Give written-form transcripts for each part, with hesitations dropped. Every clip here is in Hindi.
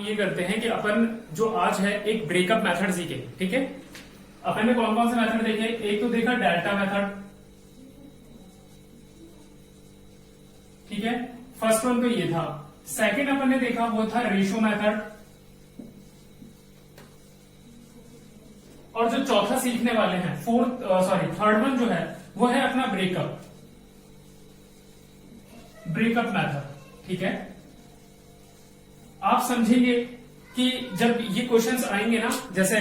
ये करते हैं कि अपन जो आज है एक ब्रेकअप मेथड सीखे, ठीक है। अपन ने कौन कौन से मेथड देखे, एक तो देखा डेल्टा मेथड, ठीक है, फर्स्ट वन तो ये था। सेकंड अपन ने देखा वो था रेशो मेथड, और जो चौथा सीखने वाले हैं थर्ड वन जो है वो है अपना ब्रेकअप मेथड, ठीक है। आप समझेंगे कि जब ये क्वेश्चंस आएंगे ना, जैसे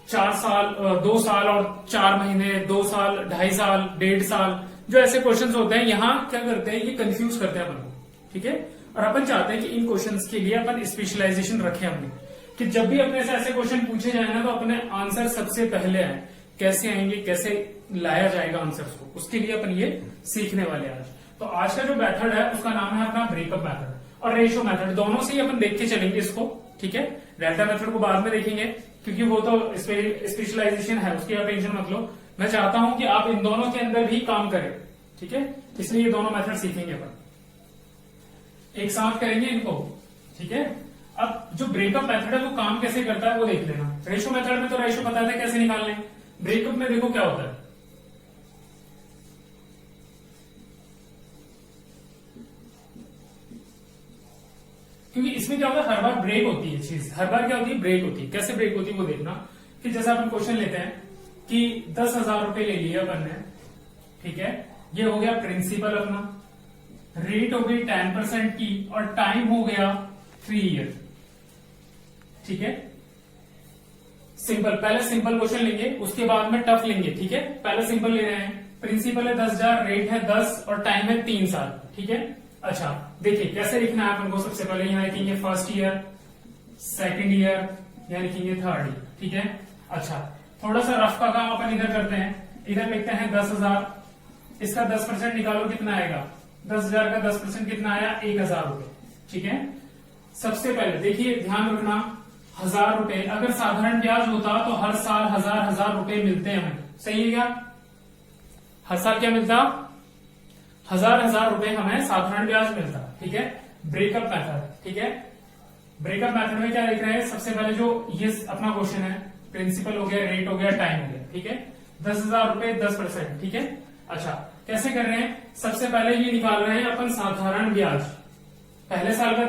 4 साल 2 साल और 4 महीने, 2 साल 2.5 साल 1.5 साल, जो ऐसे क्वेश्चंस होते हैं, यहां क्या करते हैं, ये कंफ्यूज करते हैं अपन को, ठीक है। और अपन चाहते हैं कि इन क्वेश्चंस के लिए अपन स्पेशलाइजेशन रखें हमने, कि जब भी अपने से ऐसे क्वेश्चन पूछे जाए ना तो अपने आंसर सबसे पहले आए। कैसे आएंगे, कैसे लाया जाएगा आंसर्स को, उसके लिए अपन ये सीखने वाले हैं आज। तो आज का जो मेथड है उसका नाम है अपना ब्रेकअप मेथड और रेशो मेथड, दोनों से ही अपन देख के चलेंगे इसको, ठीक है। डेल्टा मेथड को बाद में देखेंगे क्योंकि वो तो स्पेशलाइजेशन है, उसकी आप टेंशन मत लो। मैं चाहता हूं कि आप इन दोनों के अंदर भी काम करें, ठीक है, इसलिए ये दोनों मेथड सीखेंगे अपन, एक साथ करेंगे इनको, ठीक है। अब जो ब्रेकअप मेथड है वो काम कैसे करता है वो देख लेना। रेशो मेथड में तो रेशो पता है कैसे निकालने, ब्रेकअप में देखो क्या होता है। क्योंकि इसमें क्या होता है, हर बार ब्रेक होती है चीज, हर बार क्या होती है, ब्रेक होती है। कैसे ब्रेक होती है वो देखना, कि जैसे अपन क्वेश्चन लेते हैं कि 10,000 रुपए ले लिया अपन ने, ठीक है, ये हो गया प्रिंसिपल अपना, रेट हो गई 10% की और टाइम हो गया 3 ईयर, ठीक है। सिंपल, पहले सिंपल क्वेश्चन लेंगे, उसके बाद में टफ लेंगे, ठीक है। पहले सिंपल ले रहे हैं, प्रिंसिपल है 10,000, रेट है 10 और टाइम है 3 साल, ठीक है। अच्छा देखिए कैसे लिखना है अपन को, सबसे पहले यहाँ लिखेंगे फर्स्ट ईयर, सेकंड ईयर, यहाँ लिखेंगे थर्ड ईयर, ठीक है। अच्छा थोड़ा सा रफ का काम अपन इधर करते हैं, इधर लिखते हैं 10,000, इसका 10% निकालो कितना आएगा, 10,000 का 10% कितना आया, 1,000 रुपए, ठीक है। सबसे पहले देखिए ध्यान रखना, 1,000 रुपए अगर साधारण ब्याज होता तो हर साल 1,000 रुपए मिलते हैं हमें, सही है क्या, हर साल क्या मिलता, 1,000 रुपए हमें साधारण ब्याज मिलता, ठीक है। ब्रेकअप मेथड, ठीक है, ब्रेकअप मेथड में क्या लिख रहे हैं, सबसे पहले जो ये अपना क्वेश्चन है, प्रिंसिपल हो गया, रेट हो गया, टाइम हो गया, ठीक है, 10,000 रुपए 10%, ठीक है। अच्छा कैसे कर रहे हैं, सबसे पहले ये निकाल रहे हैं अपन साधारण ब्याज, पहले साल का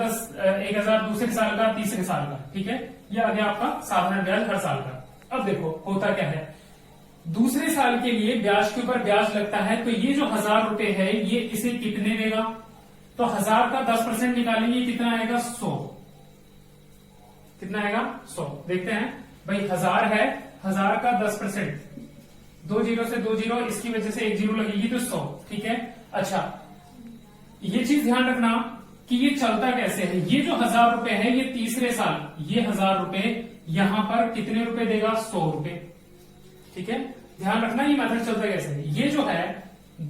1,000, दूसरे साल का, तीसरे साल का, ठीक है, ये आ गया आपका साधारण ब्याज हर साल का। अब देखो होता क्या है, दूसरे साल के लिए ब्याज के ऊपर ब्याज लगता है, तो ये जो 1,000 रुपए है ये इसे कितने देगा, तो 1,000 का 10% निकालेंगे, कितना आएगा 100, कितना आएगा 100। देखते हैं भाई 1,000 है, 1,000 का 10%, 2 जीरो से 2 जीरो, इसकी वजह से 1 जीरो लगेगी तो 100, ठीक है। अच्छा ये चीज ध्यान रखना कि ये चलता कैसे है, ये जो 1,000 रुपए है ये तीसरे साल, ये 1,000 रुपए यहां पर कितने रुपए देगा, 100 रुपए, ठीक है। ध्यान रखना ये मेथड चलता कैसे है, ये जो है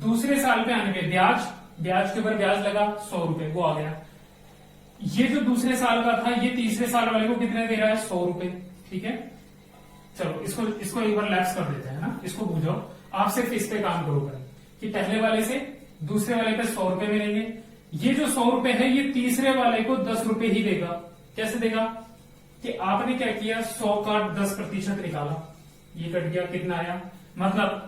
दूसरे साल पे आने पे ब्याज के ऊपर ब्याज लगा 100 रुपए, वो आ गया। ये जो दूसरे साल का था ये तीसरे साल वाले को कितने दे रहा है, 100 रुपए, ठीक है। चलो इसको एक बार लैप्स कर देते हैं ना, इसको बुझाओ, आप सिर्फ इस पे काम करो करें कि पहले वाले से दूसरे वाले पे 100 रुपए मिलेंगे, ये जो 100 रुपए है ये तीसरे वाले को 10 रुपए ही देगा। कैसे देगा, कि आपने क्या किया, 100 का 10% निकाला, ये कट गया, कितना आया, मतलब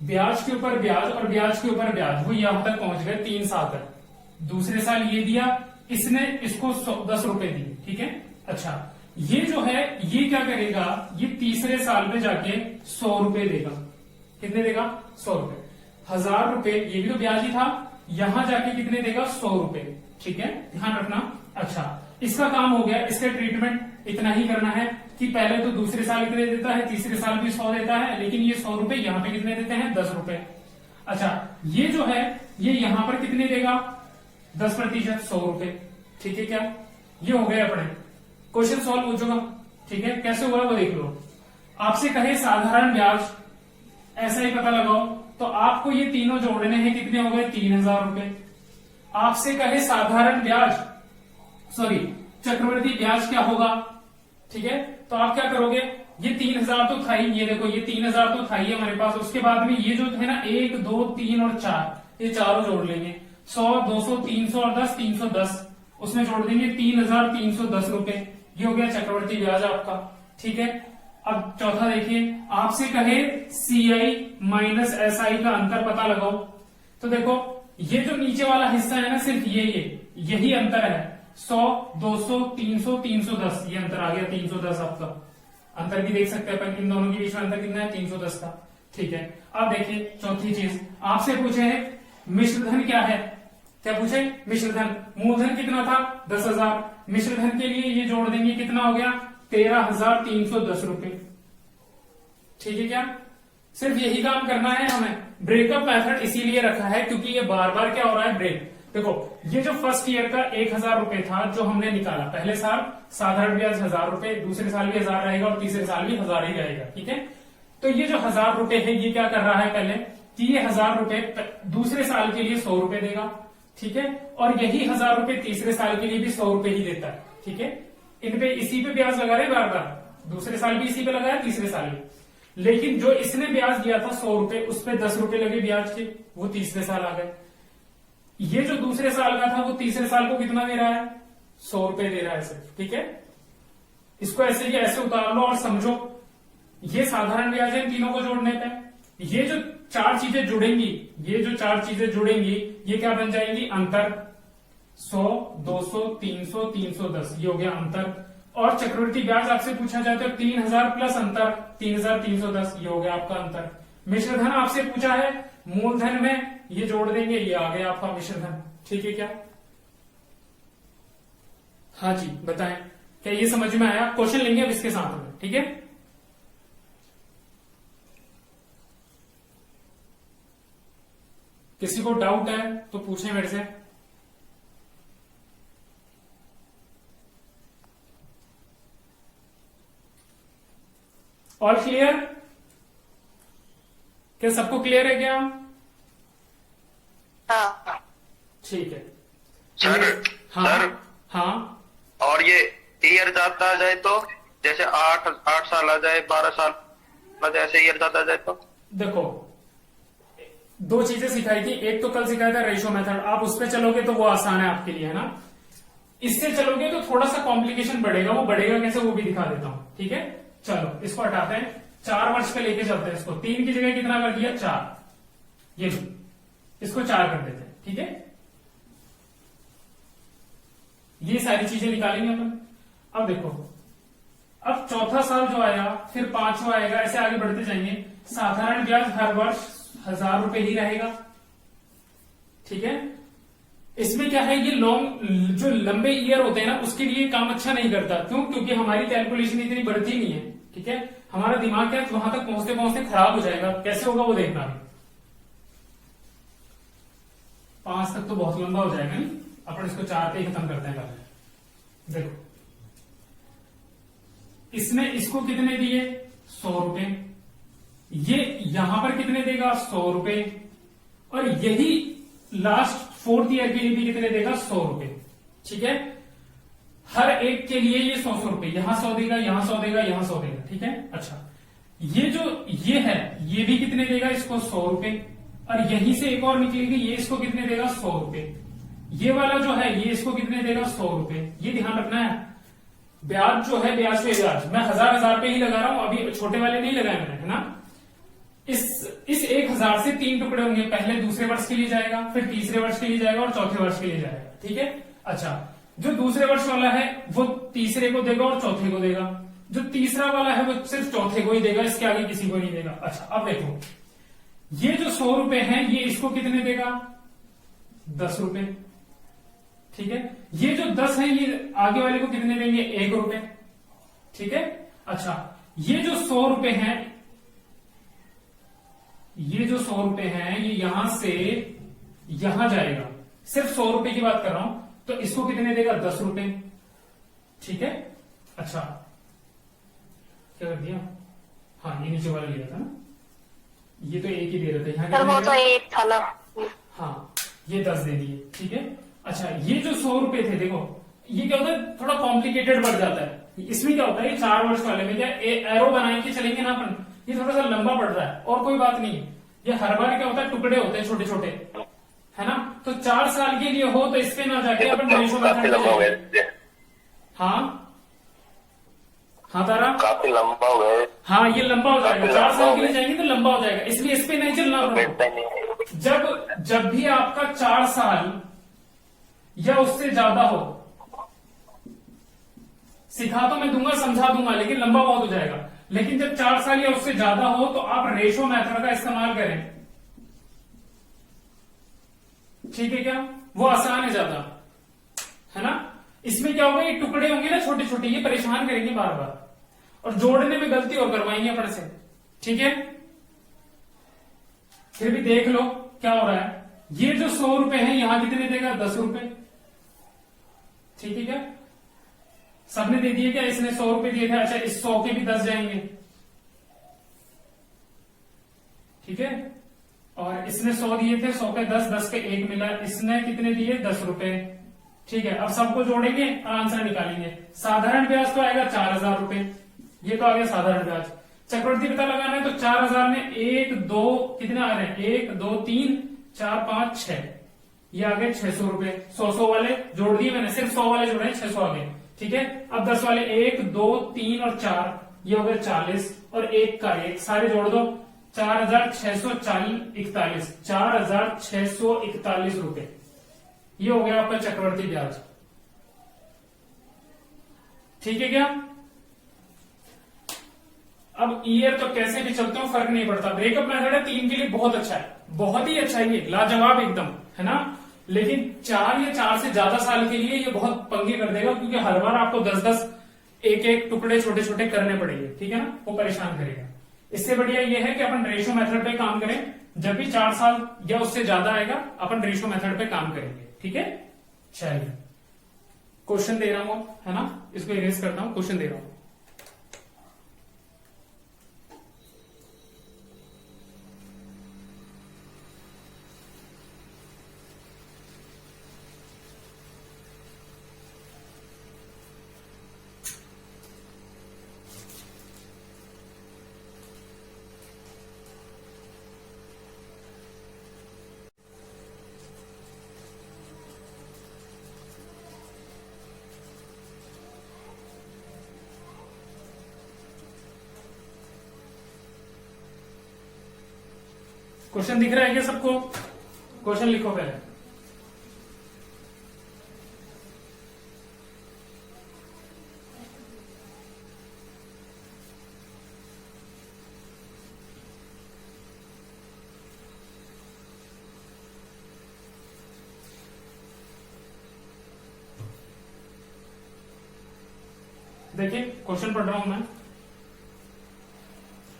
ब्याज के ऊपर ब्याज और ब्याज के ऊपर ब्याज, वो यहां तक पहुंच गए 3 साल तक। दूसरे साल ये दिया, इसने इसको 10 रुपए दिए, ठीक है। अच्छा ये जो है ये क्या करेगा, ये तीसरे साल में जाके 100 रुपए देगा, कितने देगा, 100 रुपए। 1,000 रुपए ये भी तो ब्याज ही था, यहां जाके कितने देगा, 100 रुपए, ठीक है, ध्यान रखना। अच्छा इसका काम हो गया, इसका ट्रीटमेंट इतना ही करना है कि पहले तो दूसरे साल कितने देता है, तीसरे साल भी 100 देता है, लेकिन ये 100 रुपए यहाँ पे कितने देते हैं, 10 रुपए। अच्छा ये जो है ये यहां पर कितने देगा, 10%, 100 रुपए, ठीक है क्या, ये हो गया अपने क्वेश्चन सॉल्व हो चुका, ठीक है। कैसे हुआ वो देख लो, आपसे कहे साधारण ब्याज, ऐसा ही पता लगाओ, तो आपको ये तीनों जोड़ने हैं, कितने हो गए, 3,000 रुपए। आपसे कहे साधारण ब्याज, सॉरी चक्रवृद्धि ब्याज क्या होगा, ठीक है, तो आप क्या करोगे, ये 3,000 तो था ही, ये देखो ये 3,000 तो था ही हमारे पास, उसके बाद में ये जो है ना 1, 2, 3 और 4, ये चारों जोड़ लेंगे, 100, 200, 300 और 10, 310, उसमें जोड़ देंगे 3,310 रुपए, ये हो गया चक्रवर्ती ब्याज आपका। ठीक है, अब चौथा देखिए, आपसे कहे CI माइनस SI का अंतर पता लगाओ, तो देखो ये जो नीचे वाला हिस्सा है ना, सिर्फ यही अंतर है। 100, 200, 300, 310, ये अंतर आ गया 310 आपका। अंतर भी देख सकते हैं अपन, इन दोनों के बीच में अंतर कितना है, 310 का। ठीक है, अब देखिए चौथी चीज आपसे पूछे है मिश्रधन क्या है, क्या पूछे, मिश्रधन। मूलधन कितना था, 10,000, मिश्रधन के लिए ये जोड़ देंगे, कितना हो गया, 13,310 रुपए। ठीक है, क्या सिर्फ यही काम करना है हमें। ब्रेकअप मेथड इसीलिए रखा है क्योंकि ये बार बार क्या हो रहा है, ब्रेक। देखो ये जो फर्स्ट ईयर का 1,000 रुपए था जो हमने निकाला, पहले साल साधारण ब्याज 1,000 रुपए, दूसरे साल भी 1,000 रहेगा और तीसरे साल भी 1,000 ही रहेगा। ठीक है, तो ये जो 1,000 रुपए है ये क्या कर रहा है पहले, कि ये 1,000 रुपए दूसरे साल के लिए 100 रुपए देगा। ठीक है, और यही 1,000 रुपए तीसरे साल के लिए भी 100 रुपए ही देता है। ठीक है, इन पे इसी पे ब्याज लगा रहे बार बार, दूसरे साल भी इसी पे लगाया, तीसरे साल भी। लेकिन जो इसने ब्याज दिया था 100 रुपए, उस पे 10 रुपए लगे ब्याज के, वो तीसरे साल आ गए। ये जो दूसरे साल का था वो तीसरे साल को कितना दे रहा है, 100 रुपए दे रहा है सिर्फ। ठीक है, इसको ऐसे ही ऐसे उतार लो और समझो, ये साधारण ब्याज है इन तीनों को जोड़ने पे। ये जो चार चीजें जुड़ेंगी, ये जो चार चीजें जुड़ेंगी ये क्या बन जाएंगी, अंतर। 100, 200, 300, 310, ये हो गया अंतर। और चक्रवृद्धि ब्याज आपसे पूछा जाए तो 3,000 प्लस अंतर 3,310, ये हो गया आपका अंतर। मिश्रधन आपसे पूछा है, मूलधन में ये जोड़ देंगे, ये आ गया आपका मिश्रधन। ठीक है क्या, हाँ जी बताएं, क्या ये समझ में आया? क्वेश्चन लेंगे अब इसके साथ में। ठीक है, किसी को डाउट है तो पूछें मेरे से। All clear? क्या सबको क्लियर है क्या? हाँ ठीक है सर। हाँ सर, हाँ, और ये ईयर जाता आ जाए तो, जैसे 8 साल आ जाए, 12 साल आ जाए, ऐसे ईयर जाता आ जाए तो? देखो दो चीजें सिखाई थी, एक तो कल सिखाया था रेशो मेथड, आप उस पर चलोगे तो वो आसान है आपके लिए, है ना। इससे चलोगे तो थोड़ा सा कॉम्प्लिकेशन बढ़ेगा, वो बढ़ेगा कैसे वो भी दिखा देता हूं। ठीक है, चलो इसको हटाते हैं, 4 वर्ष पे लेके चलते हैं इसको। 3 की जगह कितना कर दिया, 4, ये लो, इसको 4 कर देते हैं। ठीक है, ये सारी चीजें निकालेंगे अपन। अब देखो, अब चौथा साल जो आया, फिर 5वां आएगा, ऐसे आगे बढ़ते जाएंगे। साधारण ब्याज हर वर्ष 1,000 रुपए ही रहेगा। ठीक है, इसमें क्या है, ये लॉन्ग जो लंबे ईयर होते हैं ना उसके लिए काम अच्छा नहीं करता। क्यों? क्योंकि हमारी कैलकुलेशन इतनी बढ़ती नहीं है। ठीक है, हमारा दिमाग क्या वहां तक पहुंचते पहुंचते खराब हो जाएगा। कैसे होगा वो देखना है। 5 तक तो बहुत लंबा हो जाएगा, नहीं अपन इसको 4 पे ही खत्म करते हैं पहले। देखो इसमें इसको कितने दिए, 100 रुपए, ये यहां पर कितने देगा, 100 रुपए, और यही लास्ट 4th ईयर के लिए भी कितने देगा, 100 रुपए। ठीक है, हर एक के लिए ये 100 रुपए, यहां 100 देगा, यहां 100 देगा, यहां 100 देगा। ठीक है, अच्छा ये जो ये है ये भी कितने देगा, इसको 100 रुपए, और यहीं से एक और निकलेगी, ये इसको कितने देगा, 100 रुपए। ये वाला जो है ये इसको कितने देगा, 100 रुपए। ये ध्यान रखना है, ब्याज जो है ब्याज पे ब्याज मैं 1,000 पे ही लगा रहा हूं, अभी छोटे वाले नहीं लगाए मैंने, है ना। इस 1,000 से 3 टुकड़े होंगे, पहले दूसरे वर्ष के लिए जाएगा, फिर तीसरे वर्ष के लिए जाएगा और चौथे वर्ष के लिए जाएगा। ठीक है, अच्छा जो दूसरे वर्ष वाला है वो तीसरे को देगा और चौथे को देगा, जो तीसरा वाला है वो सिर्फ चौथे को ही देगा, इसके आगे किसी को नहीं देगा। अच्छा अब देखो, ये जो 100 रुपए हैं ये इसको कितने देगा, 10 रुपए। ठीक है, ये जो 10 है ये आगे वाले को कितने देंगे, 1 रुपए। ठीक है, अच्छा ये जो 100 रुपए हैं, ये जो 100 रुपए हैं ये यहां से यहां जाएगा, सिर्फ 100 रुपए की बात कर रहा हूं, तो इसको कितने देगा, 10 रुपए। ठीक है, अच्छा क्या कर दिया, हाँ ये नीचे वाला लिया था ना, ये तो एक ही दे रहे थे, यहाँ वो तो एक था ना। हाँ ये 10 दे दिए। ठीक है, अच्छा ये जो 100 रुपए थे, देखो ये क्या होता है, थोड़ा कॉम्प्लिकेटेड बढ़ जाता है। इसमें क्या होता है, ये 4 वर्ष वाले में क्या एरो बना के चलेंगे ना अपन, ये थोड़ा सा लंबा पड़ रहा है, और कोई बात नहीं है। ये हर बार क्या होता है, टुकड़े होते हैं छोटे छोटे, है ना, तो 4 साल के लिए हो तो इस पे ना जाके अपन रेशो काफी मेथड लंबा हो पे गया, हाँ हाँ तारा, काफी लंबा हो गया, हाँ ये लंबा हो जाएगा, काफी 4 लंबा साल हो के लिए गया। जाएंगे तो लंबा हो जाएगा, इसलिए इस पे नहीं चलना तो अपना। बैठता ही नहीं है। जब भी आपका 4 साल या उससे ज्यादा हो, सिखा तो मैं दूंगा, समझा दूंगा, लेकिन लंबा बहुत हो जाएगा। लेकिन जब 4 साल या उससे ज्यादा हो तो आप रेशो मेथड का इस्तेमाल करें, ठीक है क्या? वो आसान है ज्यादा, है ना। इसमें क्या होगा, ये टुकड़े होंगे ना छोटे छोटे, ये परेशान करेंगे बार बार, और जोड़ने में गलती और करवाएंगे अपन से, ठीक है। फिर भी देख लो क्या हो रहा है। ये जो 100 रुपए है, यहां कितने देगा? 10 रुपए, ठीक है क्या? सबने दे दिए क्या? इसने 100 रुपए दिए थे, अच्छा इस 100 के भी 10 जाएंगे, ठीक है। और इसने 100 दिए थे, 100 के 10, 10 के 1 मिला, इसने कितने दिए? 10 रुपए, ठीक है। अब सबको जोड़ेंगे और आंसर निकालेंगे। साधारण ब्याज तो आएगा 4000 रुपए, ये तो आ गया साधारण ब्याज। चक्रवृद्धि पता लगाना है तो 4000 में 1 2 कितने आ रहे हैं? 1 2 3 4 5 6, ये आ गए 600 रुपए। 100 वाले जोड़ दिए मैंने, सिर्फ 100 वाले जोड़े, 600 आ गए, ठीक है। अब 10 वाले 1 2 3 और 4, ये हो गए 40, और 1 का 1, सारे जोड़ दो, 4641, 4641 रुपए, ये हो गया आपका चक्रवृद्धि ब्याज, ठीक है क्या? अब ईयर तो कैसे भी चलते हो फर्क नहीं पड़ता। ब्रेकअप मेथड है 3 के लिए बहुत अच्छा है, बहुत ही अच्छा है, ये लाजवाब एकदम, है ना। लेकिन 4 या 4 से ज्यादा साल के लिए ये बहुत पंगे कर देगा, क्योंकि हर बार आपको 10-10 एक टुकड़े छोटे छोटे करने पड़ेंगे, ठीक है ना, वो परेशान करेगा। इससे बढ़िया ये है कि अपन रेशो मेथड पे काम करें। जब भी 4 साल या उससे ज्यादा आएगा अपन रेशो मेथड पे काम करेंगे, ठीक है। चलिए क्वेश्चन दे रहा हूं, है ना, इसको इरेज करता हूं, क्वेश्चन दे रहा हूं। क्वेश्चन दिख रहा है क्या सबको? क्वेश्चन लिखो पहले। देखिए क्वेश्चन पढ़ रहा हूं मैं।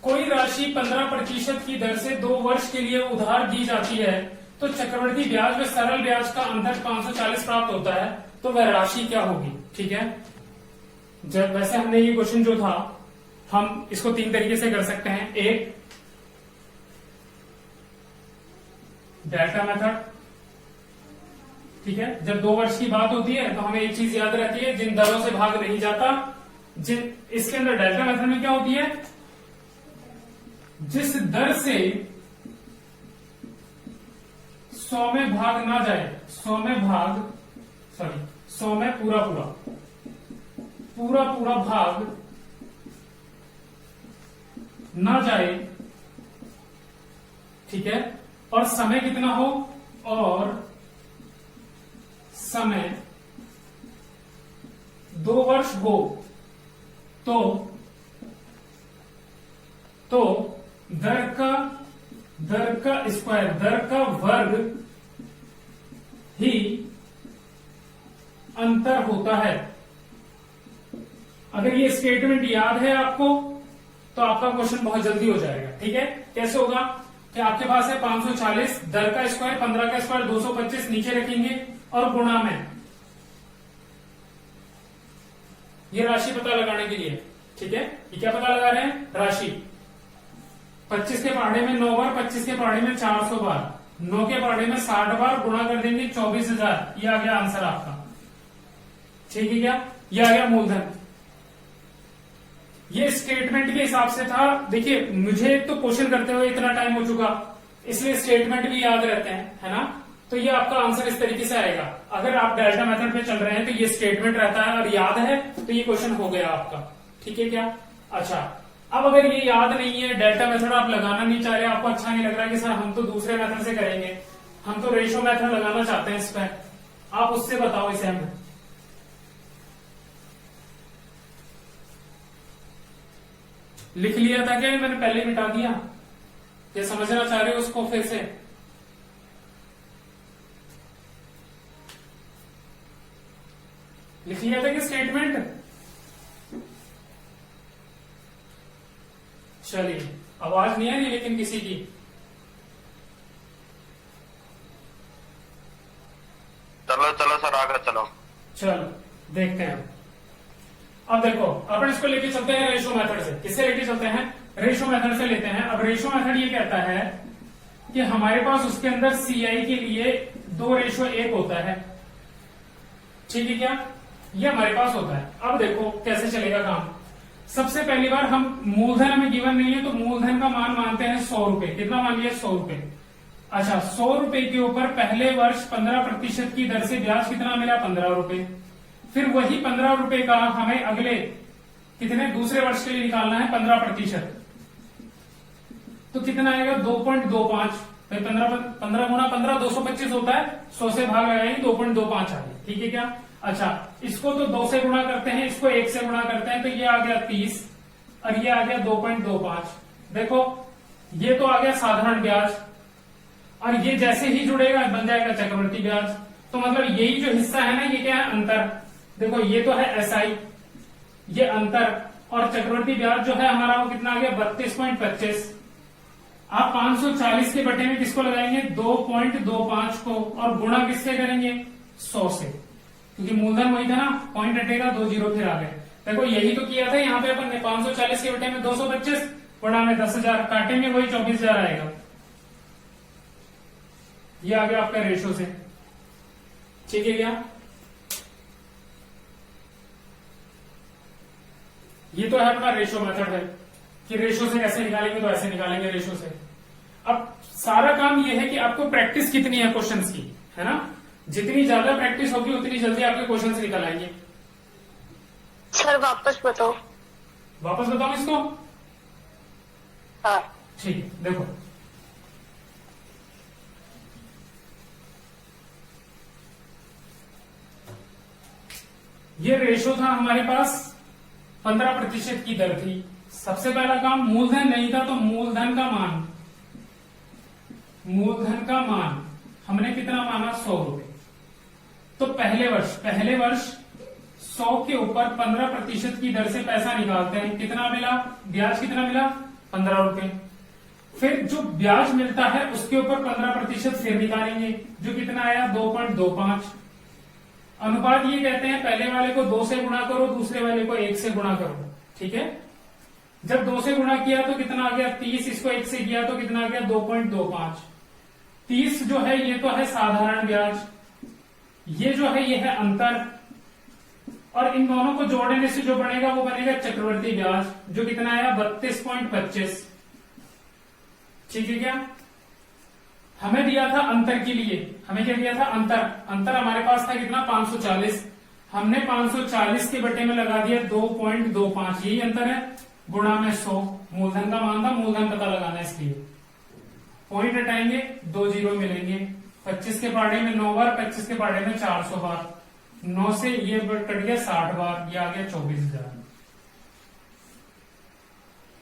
कोई राशि 15% की दर से 2 वर्ष के लिए उधार दी जाती है तो चक्रवृद्धि ब्याज में सरल ब्याज का अंतर 540 प्राप्त होता है, तो वह राशि क्या होगी? ठीक है, जब वैसे हमने ये क्वेश्चन जो था, हम इसको 3 तरीके से कर सकते हैं। एक डेल्टा मेथड, ठीक है, जब 2 वर्ष की बात होती है तो हमें एक चीज याद रहती है, जिन दरों से भाग नहीं जाता, इसके अंदर डेल्टा मेथड में क्या होती है, जिस दर से 100 में भाग ना जाए, 100 में पूरा भाग ना जाए, ठीक है, और समय कितना हो, और समय 2 वर्ष हो, तो दर का स्क्वायर, दर का वर्ग ही अंतर होता है। अगर ये स्टेटमेंट याद है आपको तो आपका क्वेश्चन बहुत जल्दी हो जाएगा। ठीक है, कैसे होगा कि आपके पास है 540, दर का स्क्वायर 15 का स्क्वायर 225 नीचे रखेंगे और गुणा में ये राशि पता लगाने के लिए। ठीक है, ये क्या पता लगा रहे हैं, राशि। 25 के पहाड़े में 9 बार, 25 के पहाड़े में 400 बार, 9 के पहाड़े में 60 बार, गुणा कर देंगे 24,000। ये आ गया आंसर आपका। ठीक है क्या, ये आ गया मूलधन। ये स्टेटमेंट के हिसाब से था। देखिए मुझे तो क्वेश्चन करते हुए इतना टाइम हो चुका, इसलिए स्टेटमेंट भी याद रहते हैं, है ना। तो ये आपका आंसर इस तरीके से आएगा। अगर आप डेल्टा मेथड पे चल रहे हैं तो ये स्टेटमेंट रहता है और याद है तो ये क्वेश्चन हो गया आपका। ठीक है क्या? अच्छा, अब अगर ये याद नहीं है, डेल्टा मेथड आप लगाना नहीं चाह रहे, आपको अच्छा नहीं लग रहा कि सर हम तो दूसरे मेथड से करेंगे, हम तो रेशो मेथड लगाना चाहते हैं इस पर, आप उससे बताओ इसे हमें। लिख लिया था क्या? मैंने पहले मिटा दिया, ये समझना चाह रहे हो उसको फिर से? लिख लिया था कि स्टेटमेंट? चलिए, आवाज नहीं आ रही लेकिन किसी की। चलो चलो सर, आगे चलो। चलो देखते हैं। अब देखो, अपन इसको लेके चलते हैं रेशो मेथड से। किससे लेके चलते हैं? रेशो मेथड से लेते हैं। अब रेशो मेथड ये कहता है कि हमारे पास उसके अंदर सीआई के लिए 2:1 होता है। ठीक है क्या? ये हमारे पास होता है। अब देखो कैसे चलेगा काम। सबसे पहली बार हम मूलधन हमें गिवन नहीं है तो मूलधन का मान मानते हैं 100 रुपए। कितना मान लिया? 100 रुपए। अच्छा, 100 रुपए के ऊपर पहले वर्ष 15% की दर से ब्याज कितना मिला? 15 रुपए। फिर वही 15 रुपए का हमें अगले कितने दूसरे वर्ष के लिए निकालना है? 15%। तो कितना आएगा? 2.25। 15 गुना 15 225 होता है। 100 से भाग लगाएंगे 2.25 आ गया। ठीक है क्या? अच्छा, इसको तो 2 से गुणा करते हैं, इसको 1 से गुणा करते हैं, तो ये आ गया 30 और ये आ गया 2.25। देखो, ये तो आ गया साधारण ब्याज और ये जैसे ही जुड़ेगा बन जाएगा चक्रवर्ती ब्याज। तो मतलब यही जो हिस्सा है ना, ये क्या है? अंतर। देखो, ये तो है एसआई, ये अंतर, और चक्रवर्ती ब्याज जो है हमारा वो कितना आ गया? 32.25। आप 540 के बटे में किसको लगाएंगे? 2.25 को, और गुणा किससे करेंगे? 100 से, क्योंकि मूलधन वही था ना, पॉइंट हटेगा, 2 जीरो फिर आ गए। देखो, यही तो किया था यहाँ पे अपन ने। 540 के बटे में 225 गुणा में 10,000 काटेंगे, वही 24,000 आएगा। ये आ गया आपका रेशो से। ठीक है क्या? ये तो है अपना रेशो मेथड है कि रेशो से कैसे निकालेंगे, तो ऐसे निकालेंगे रेशो से। अब सारा काम ये है कि आपको प्रैक्टिस कितनी है क्वेश्चंस की, है ना? जितनी ज्यादा प्रैक्टिस होगी उतनी जल्दी आपके क्वेश्चंस निकल आएंगे। सर वापस बताओ। वापस बताऊं इसको? हाँ। ठीक है, देखो ये रेशो था हमारे पास, 15% की दर थी। सबसे पहला काम, मूलधन नहीं था तो मूलधन का मान, मूलधन का मान हमने कितना माना? 100 रुपए। तो पहले वर्ष 100 के ऊपर 15% की दर से पैसा निकालते हैं, कितना मिला? ब्याज कितना मिला? 15 रुपए। फिर जो ब्याज मिलता है उसके ऊपर 15% फिर निकालेंगे, जो कितना आया? 2.25। अनुपात ये कहते हैं पहले वाले को 2 से गुणा करो, दूसरे वाले को 1 से गुणा करो। ठीक है? जब 2 से गुणा किया तो कितना आ गया? 30। इसको 1 से किया तो कितना आ गया? 2.25। 30 जो है ये तो है साधारण ब्याज, ये जो है ये है अंतर, और इन दोनों को जोड़ने से जो बनेगा वो बनेगा चक्रवर्ती ब्याज, जो कितना आया? 32.25। ठीक है क्या? हमें दिया था अंतर के लिए, हमें क्या दिया था? अंतर हमारे पास था कितना? 540। हमने 540 के बटे में लगा दिया 2.25, यही अंतर है, गुणा में 100। मूलधन का मान था, मूलधन पता लगाना है, इसलिए पॉइंट हटाएंगे, 2 जीरो मिलेंगे। 25 के पाड़े में 9 बार, 25 के पाड़े में 400 बार, 9 से ये कट गया 60 बार, ये आ गया 24,000।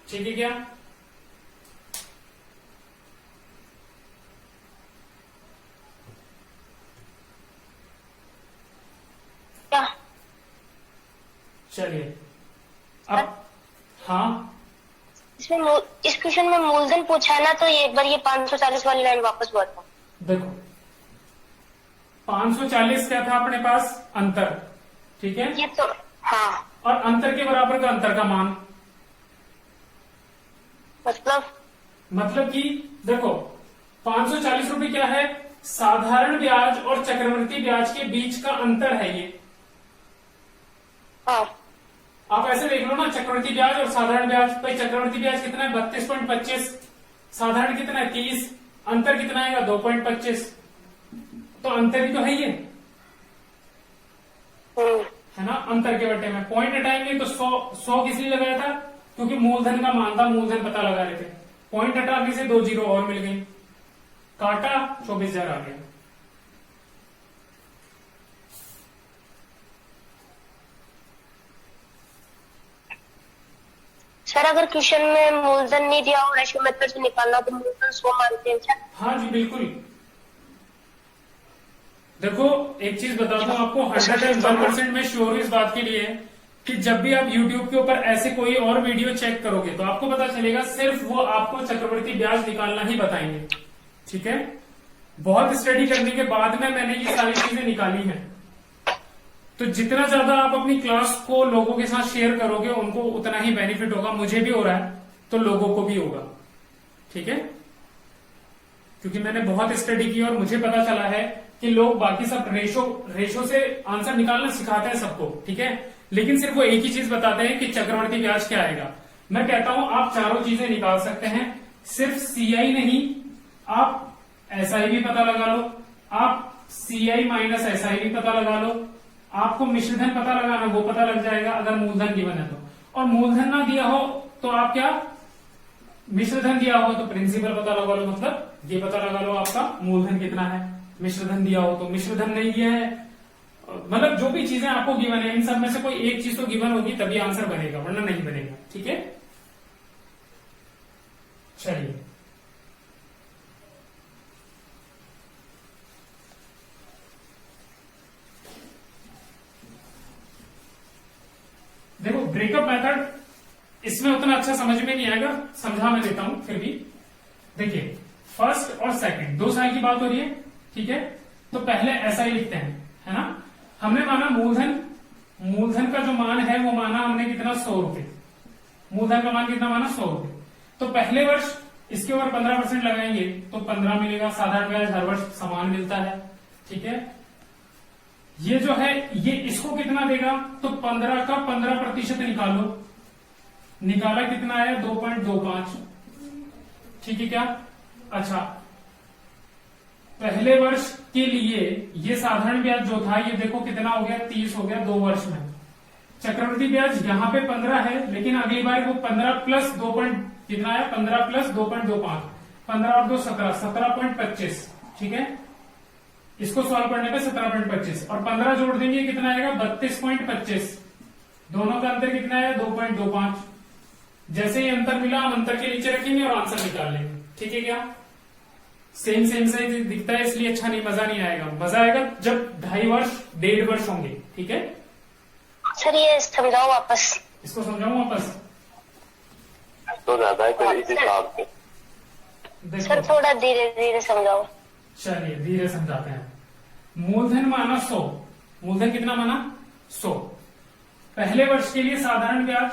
ठीक है क्या? क्या? चलिए अब, हाँ इसमें इस क्वेश्चन में मूलधन पूछा है ना, तो ये एक बार ये 540 वाली लाइन वापस बताओ। देखो, 540 क्या था अपने पास? अंतर। ठीक है? ये तो हाँ, और अंतर के बराबर का अंतर का मान, मतलब कि देखो 540 रुपए क्या है? साधारण ब्याज और चक्रवर्ती ब्याज के बीच का अंतर है ये। हाँ। आप ऐसे देख लो ना, चक्रवर्ती ब्याज और साधारण ब्याज। भाई चक्रवर्ती ब्याज कितना है? 32.25। साधारण कितना है? 30। अंतर कितना आएगा? 2.25। तो अंतर ही तो है ये, हम्म, है ना। अंतर के बट्टे में पॉइंट हटाएंगे तो 100 किस लिए लगाया था, क्योंकि मूलधन का मान था, मूलधन पता लगा रहे थे। पॉइंट हटाने से 2 जीरो और मिल गई, काटा 24,000 आ गया। सर अगर क्वेश्चन में मूलधन नहीं दिया हो, रेशियो मेथड से निकालना, तो मूलधन 100 मानते हैं क्या? हाँ जी बिल्कुल। देखो एक चीज बताता हूँ आपको, 101% में श्योर इस बात के लिए कि जब भी आप YouTube के ऊपर ऐसे कोई और वीडियो चेक करोगे तो आपको पता चलेगा सिर्फ वो आपको चक्रवृद्धि ब्याज निकालना ही बताएंगे, ठीक है। बहुत स्टडी करने के बाद में मैंने ये सारी चीजें निकाली हैं। तो जितना ज्यादा आप अपनी क्लास को लोगों के साथ शेयर करोगे उनको उतना ही बेनिफिट होगा। मुझे भी हो रहा है तो लोगों को भी होगा, ठीक है। क्योंकि मैंने बहुत स्टडी की और मुझे पता चला है कि लोग बाकी सब रेशो से आंसर निकालना सिखाते हैं सबको, ठीक है, लेकिन सिर्फ वो एक ही चीज बताते हैं कि चक्रवृद्धि ब्याज क्या आएगा। मैं कहता हूं आप चारों चीजें निकाल सकते हैं, सिर्फ सीआई नहीं, आप एसआई भी पता लगा लो, आप सीआई माइनस एसआई भी पता लगा लो, आपको मिश्रधन पता लगाना वो पता लग जाएगा अगर मूलधन गिवन है तो। और मूलधन ना दिया हो तो आप क्या, मिश्रधन दिया हो तो प्रिंसिपल पता लगा लो, मतलब ये पता लगा लो आपका मूलधन कितना है। मिश्रधन दिया हो तो, मिश्रधन नहीं दिया है, मतलब जो भी चीजें आपको गिवन है इन सब में से कोई एक चीज तो गिवन होगी तभी आंसर बनेगा, वरना नहीं बनेगा, ठीक है। चलिए देखो ब्रेकअप मेथड इसमें उतना अच्छा समझ में नहीं आएगा, समझा मैं देता हूं फिर भी। देखिए फर्स्ट और सेकंड दो साल की बात हो रही है, ठीक है। तो पहले ऐसा ही लिखते हैं, है ना। हमने माना मूलधन का जो मान है वो माना हमने कितना, 100 रुपए। मूलधन का मान कितना माना, 100 रुपए। तो पहले वर्ष इसके ऊपर 15% लगाएंगे तो 15 मिलेगा। साधारण ब्याज हर वर्ष समान मिलता है, ठीक है। ये जो है ये इसको कितना देगा, तो 15 का 15% निकालो, निकाला कितना आया, 2.25, ठीक है क्या। अच्छा पहले वर्ष के लिए ये साधारण ब्याज जो था ये देखो कितना हो गया, 30 हो गया 2 वर्ष में। चक्रवृद्धि ब्याज यहाँ पे 15 है, लेकिन अगली बार वो 15 प्लस 2 कितना है, 15 प्लस 2.25, 15 और 2 17, 17.25, ठीक है। इसको सॉल्व करने पे 17.25 और 15 जोड़ देंगे कितना आएगा, 32.25। दोनों का अंतर कितना है, 2.25। जैसे ही अंतर मिला हम अंतर के नीचे रखेंगे और आंसर निकाल लेंगे, ठीक है क्या। सेम से दिखता है इसलिए अच्छा नहीं, मजा नहीं आएगा। मजा आएगा जब 2.5 वर्ष 1.5 वर्ष होंगे, ठीक है। सर ये समझाओ वापस। इसको समझाऊं वापस, तो ज्यादा है तो इस हिसाब से। सर थोड़ा धीरे धीरे समझाओ। चलिए धीरे समझाते हैं। मूलधन माना 100, मूलधन कितना माना, 100। पहले वर्ष के लिए साधारण ब्याज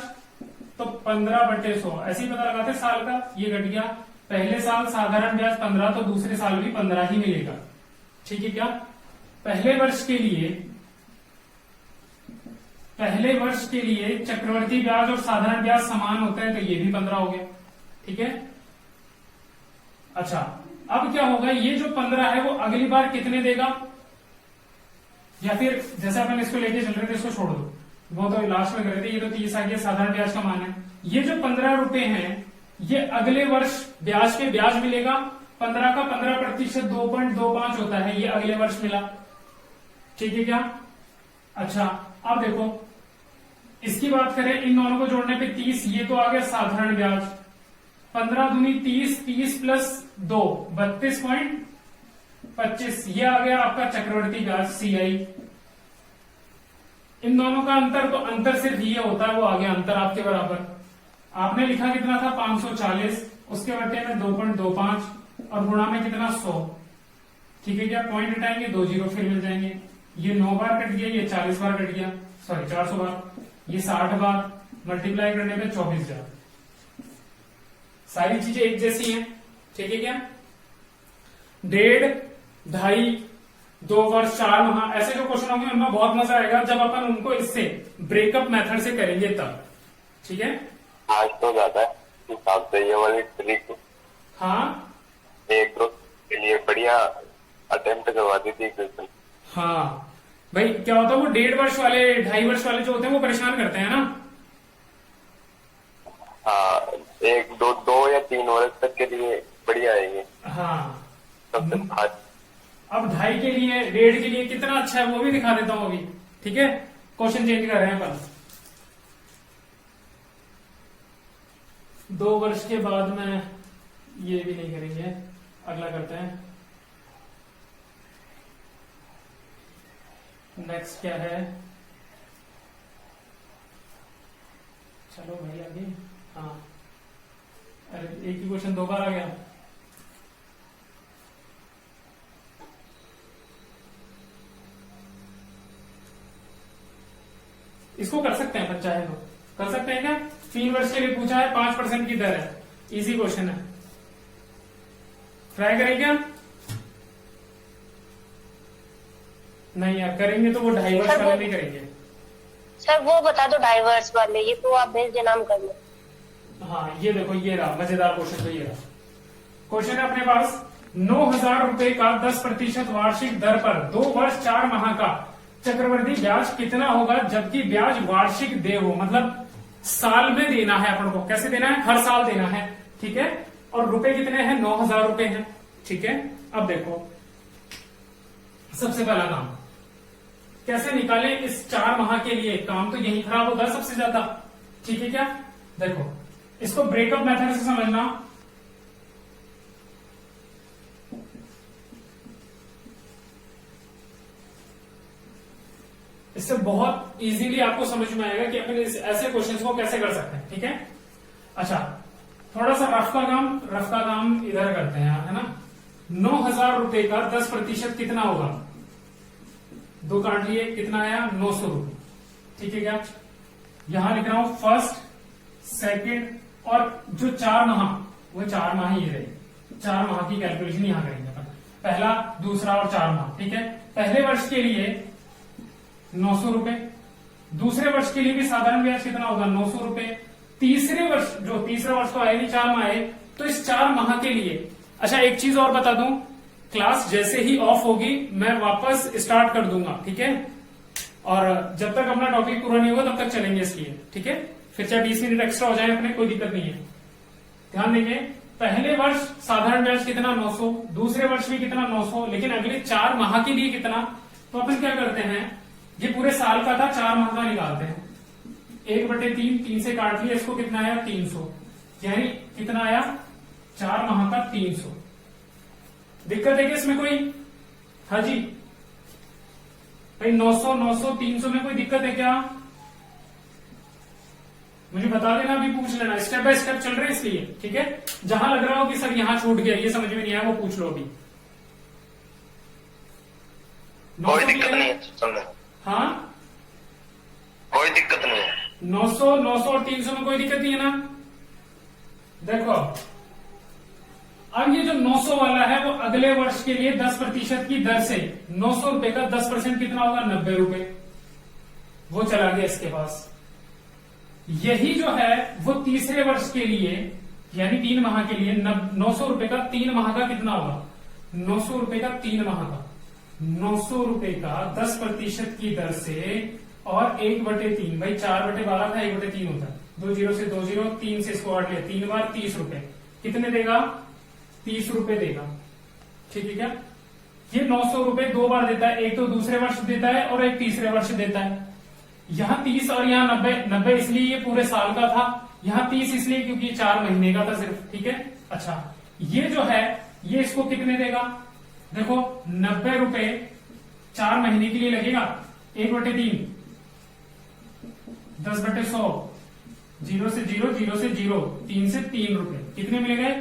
तो 15/100, ऐसे ही पता लगाते साल का। ये घट गया, पहले साल साधारण ब्याज 15 तो दूसरे साल भी 15 ही मिलेगा, ठीक है क्या। पहले वर्ष के लिए चक्रवर्ती ब्याज और साधारण ब्याज समान होता है तो ये भी 15 हो गया, ठीक है। अच्छा अब क्या होगा, ये जो 15 है वो अगली बार कितने देगा, या फिर जैसे अपन इसको लेके चल रहे थे इसको छोड़ दो, वो तो लास्ट में कर रहे थे। ये तो 30 आ गया, साधारण ब्याज का मान है। ये जो 15 रुपए हैं ये अगले वर्ष ब्याज पे ब्याज मिलेगा। 15 का 15% 2.25 होता है, ये अगले वर्ष मिला, ठीक है क्या। अच्छा अब देखो इसकी बात करें, इन दोनों को जोड़ने पे 30, ये तो आ गया साधारण ब्याज। 15 दूनी 30, 30 प्लस 2 32.25, ये आ गया आपका चक्रवर्ती ब्याज CI। इन दोनों का अंतर, तो अंतर सिर्फ ये होता है, वो आ गया अंतर आपके बराबर। आपने लिखा कितना था 540, उसके बट्टे में 2.25 और गुणा में कितना 100, ठीक है क्या। पॉइंट हटाएंगे 2 जीरो फिर मिल जाएंगे। ये 9 बार कट गया, ये 40 बार कट गया, सॉरी 400 बार, ये 60 बार, मल्टीप्लाई करने पे 24,000। सारी चीजें एक जैसी हैं, ठीक है क्या। 1.5, 2.5, 2 वर्ष 4 माह ऐसे जो क्वेश्चन होंगे उनमें बहुत मजा आएगा जब अपन उनको इससे ब्रेकअप मेथड से करेंगे तब, ठीक है। आज तो ज्यादा है हिसाब से ये वाली ट्रिक, हाँ एक ग्रुप के लिए बढ़िया अटेम्प्ट करवा दी थी इक्वेशन। हाँ भाई, क्या होता है वो 1.5 वर्ष वाले 2.5 वर्ष वाले जो होते हैं वो परेशान करते हैं ना। हाँ, 2 या 3 वर्ष तक के लिए बढ़िया है ये, हाँ, सबसे खास। अब 2.5 के लिए 1.5 के लिए कितना अच्छा है वो भी दिखा देता हूँ अभी। ठीक है, क्वेश्चन चेंज कर रहे हैं अपन। 2 वर्ष के बाद में ये भी नहीं करेंगे, अगला करते हैं। नेक्स्ट क्या है, चलो भाई आगे। हाँ, अरे एक ही क्वेश्चन 2 बार आ गया। इसको कर सकते हैं अपन, चाहे तो कर सकते हैं क्या। 3 वर्ष के लिए पूछा है, 5% की दर है, इजी क्वेश्चन है, ट्राई करें क्या। नहीं यार, करेंगे तो वो 2.5 वर्ष वाले नहीं करेंगे। सर वो बता दो 2.5 वर्ष वाले, ये तो आप भेज देना, हम कर लो। हाँ, ये देखो, ये रहा मजेदार क्वेश्चन। तो ये रहा क्वेश्चन है अपने पास, 9,000 रुपए का 10% वार्षिक दर पर 2 वर्ष 4 माह का चक्रवृद्धि ब्याज कितना होगा जबकि ब्याज वार्षिक देय हो। मतलब साल में देना है अपन को। कैसे देना है, हर साल देना है। ठीक है, और रुपए कितने हैं, 9,000 रुपए हैं। ठीक है, अब देखो सबसे पहला काम कैसे निकाले इस 4 माह के लिए। काम तो यही खराब होगा सबसे ज्यादा। ठीक है क्या, देखो इसको ब्रेकअप मेथड से समझना। इससे बहुत इजीली आपको समझ में आएगा कि अपन ऐसे क्वेश्चंस को कैसे कर सकते हैं। ठीक है, अच्छा थोड़ा सा रफ का काम इधर करते हैं, है ना। 9,000 रुपए का 10% कितना होगा, 2 काट लिए, कितना आया 900 रुपए। ठीक है क्या, यहां लिख रहा हूं फर्स्ट सेकंड और जो 4 माह, वो 4 माह ही रहे। 4 माह की कैलकुलेशन यहां करेंगे अपन, पहला दूसरा और 4 माह। ठीक है, पहले वर्ष के लिए 900 रुपए, दूसरे वर्ष के लिए भी साधारण ब्याज कितना होगा 900 रुपए, तीसरा वर्ष तो आएगी 4 माह है, तो इस 4 माह के लिए। अच्छा एक चीज और बता दूं, क्लास जैसे ही ऑफ होगी मैं वापस स्टार्ट कर दूंगा। ठीक है, और जब तक अपना टॉपिक पूरा नहीं होगा तब तक चलेंगे इसलिए। ठीक है, फिर चाहे 20 मिनट एक्स्ट्रा हो जाए अपने, कोई दिक्कत नहीं है। ध्यान देंगे, पहले वर्ष साधारण ब्याज कितना 900, दूसरे वर्ष भी कितना 900, लेकिन अगले 4 माह के लिए कितना। तो अपन क्या करते हैं, ये पूरे साल का था, 4 माह का निकालते हैं। 1/3, 3 से काट लिया, इसको कितना आया 300, यानी कितना आया 4 माह का 300। दिक्कत है क्या इसमें कोई, हाँ जी भाई 900, 900, 300 में कोई दिक्कत है क्या, मुझे बता देना, अभी पूछ लेना। स्टेप बाय स्टेप चल रहे हैं इसलिए। ठीक है, जहां लग रहा हो कि सर यहां छूट गया, ये समझ में नहीं आया, वो पूछ लो अभी। कोई दिक्कत नहीं है, समझे। हाँ, कोई दिक्कत नहीं है। 900, 900 और 300 में कोई दिक्कत नहीं है ना। देखो अब ये जो 900 वाला है वो अगले वर्ष के लिए 10% की दर से 900 रुपए का 10% कितना होगा 90 रुपए, वो चला गया इसके पास। यही जो है वो तीसरे वर्ष के लिए यानी 3 माह के लिए 900 रुपए का 3 माह का कितना होगा, 900 रुपए का 3 माह का, 900 रुपए का 10% की दर से और 1/3, भाई 4/12 था, 1/3 होता है, 2 जीरो से 2 जीरो, 3 से इसको काट लिया, 3 बार 30 रुपए, कितने देगा 30 रुपए देगा। ठीक है क्या, ये 900 रुपए 2 बार देता है, एक तो दूसरे वर्ष देता है और एक तीसरे वर्ष देता है। यहाँ 30 और यहाँ 90 इसलिए ये पूरे साल का था, यहाँ 30 इसलिए क्योंकि ये 4 महीने का था सिर्फ। ठीक है, अच्छा ये जो है ये इसको कितने देगा, देखो 90 रुपए 4 महीने के लिए लगेगा, 1/3, 10/100, 0 से 0, 0 से 0, 3 से 3 रुपए, कितने मिल गए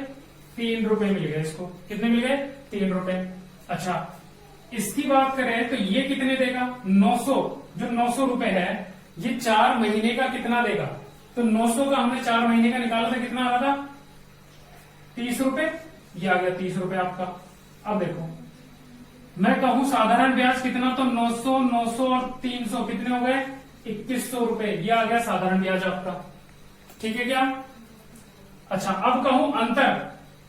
3 रुपए मिल गए इसको, कितने मिल गए 3 रुपए। अच्छा इसकी बात करें तो ये कितने देगा 900, जो 900 रुपए है ये 4 महीने का कितना देगा, तो 900 का हमने 4 महीने का निकाला था, कितना आ रहा था 30 रुपए, ये आ गया 30 रुपए आपका। अब देखो मैं कहूं साधारण ब्याज कितना, तो 900, 900 और 300 कितने हो गए 2100 रुपए, ये आ गया साधारण ब्याज आपका। ठीक है क्या, अच्छा अब कहूं अंतर,